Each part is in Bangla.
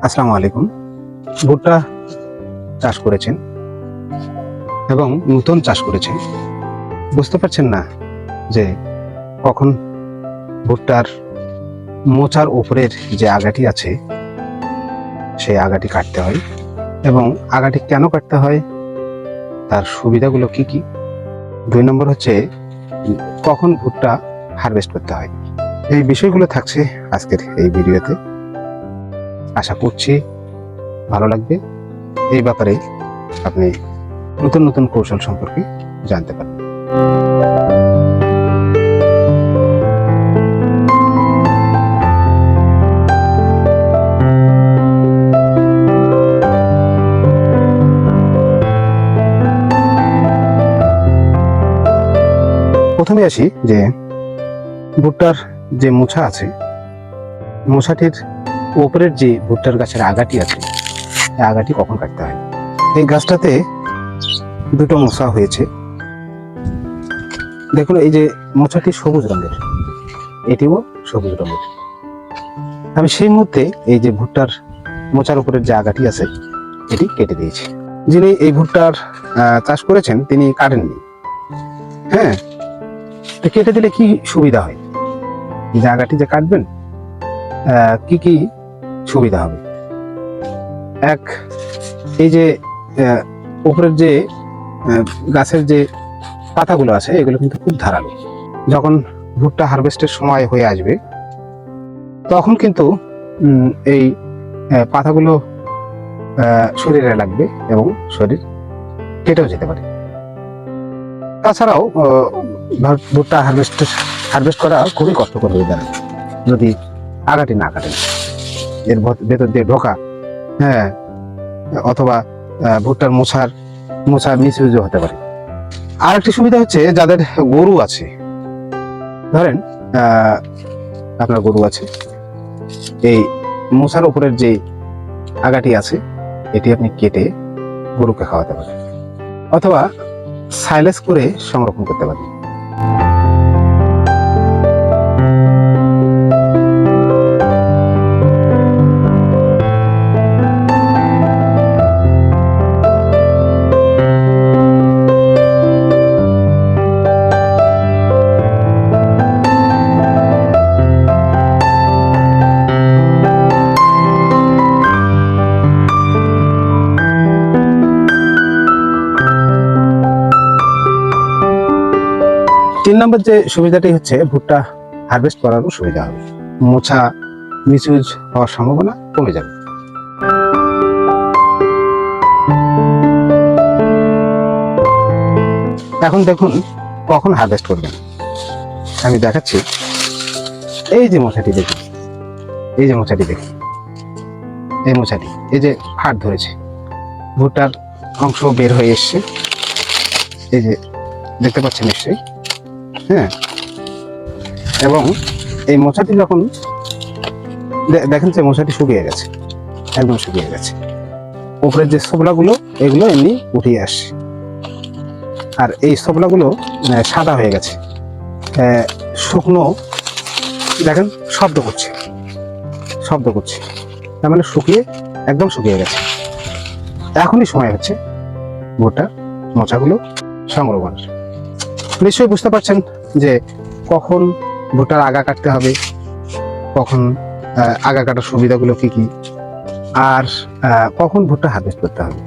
আসসালামু আলাইকুম। ভুট্টা চাষ করেছেন এবং নতুন চাষ করেছেন, বুঝতে পারছেন না যে কখন ভুট্টার মোচার উপরের যে আগাটি আছে সেই আগাটি কাটতে হয় এবং আগাটি কেন কাটতে হয়, তার সুবিধাগুলো কি কি। 2 নম্বর হচ্ছে কখন ভুট্টা হারভেস্ট করতে হয়। এই বিষয়গুলো থাকছে আজকের এই ভিডিওতে। আশা করছি ভালো লাগবে। এই ব্যাপারে আপনি নতুন নতুন কৌশল সম্পর্কে জানতে পারবেন। প্রথমে আসি যে ভুট্টার যে মোছা আছে, মোছাটির উপরের যে ভুট্টার গাছের আগাটি আছে, এই আগাটি কখন কাটতে হয়। এই গাছটাতে দুটো মোছা হয়েছে, দেখুন এই যে মোছাটি সবুজ রঙের, এটিও সবুজ রঙের। আমি সেই মুহূর্তে এই যে ভুট্টার মোচার উপরের যে আগাটি আছে এটি কেটে দিয়েছি। যিনি এই ভুট্টার চাষ করেছেন তিনি কাটেননি। হ্যাঁ, তো কেটে দিলে কি সুবিধা হয়, এই যে আগাটি যে কাটবেন কি কি সুবিধা হবে। এক, এই যে উপরের যে গাছের যে পাতাগুলো আছে এগুলো কিন্তু খুব ধারালো। যখন ভুট্টা হারভেস্টের সময় হয়ে আসবে তখন কিন্তু এই পাতাগুলো শরীরে লাগবে এবং শরীর কেটেও যেতে পারে। তাছাড়াও ভুট্টা হারভেস্ট করা খুবই কষ্টকর হয়ে দাঁড়ায় যদি আগাটি না কাটেন। এর ভেতর দিয়ে ঢোকা, হ্যাঁ, অথবা ভুট্টার মোছার মিসইউজও হতে পারে। আর একটি সুবিধা হচ্ছে যাদের গরু আছে, ধরেন আপনার গরু আছে, এই মোছার উপরের যে আগাটি আছে এটি আপনি কেটে গরুকে খাওয়াতে পারেন অথবা সাইলেজ করে সংরক্ষণ করতে পারেন। তিন নম্বর যে সুবিধাটি হচ্ছে ভুট্টা হারভেস্ট করারও সুবিধা হবে, মোছা মিসইউজ হওয়ার সম্ভাবনা কমে যাবে। এখন দেখুন কখন হারভেস্ট করবেন, আমি দেখাচ্ছি। এই যে মোছাটি দেখুন, এই যে মোছাটি দেখুন, এই মোছাটি এই যে ফাট ধরেছে, ভুট্টার অংশ বের হয়ে এসছে, এই যে দেখতে পাচ্ছেন নিশ্চয়ই। হ্যাঁ, এবং এই মোছাটি যখন দেখেন যে মোছাটি শুকিয়ে গেছে, একদম শুকিয়ে গেছে, উপরের যে ছোবলাগুলো এগুলো এমনি উঠিয়ে আসছে, আর এই ছোবলাগুলো সাদা হয়ে গেছে, শুকনো, দেখেন শব্দ করছে, তার মানে একদম শুকিয়ে গেছে। এখনই সময় হচ্ছে ভুট্টার মোচাগুলো সংগ্রহ করার। নিশ্চয়ই বুঝতে পারছেন যে কখন ভুট্টার আগা কাটতে হবে, কখন আগা কাটার সুবিধাগুলো কি কি, আর কখন ভুট্টা হারভেস্ট করতে হবে।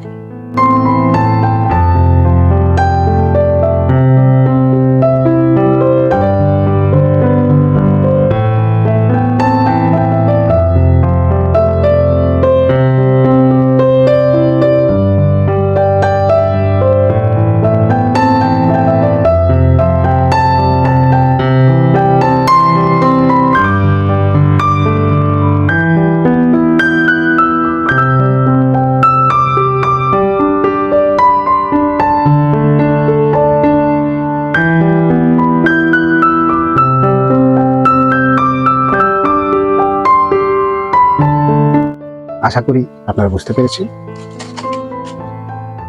আশা করি আপনারা বুঝতে পেরেছেন।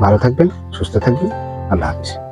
ভালো থাকবেন, সুস্থ থাকবেন। আল্লাহ হাফেজ।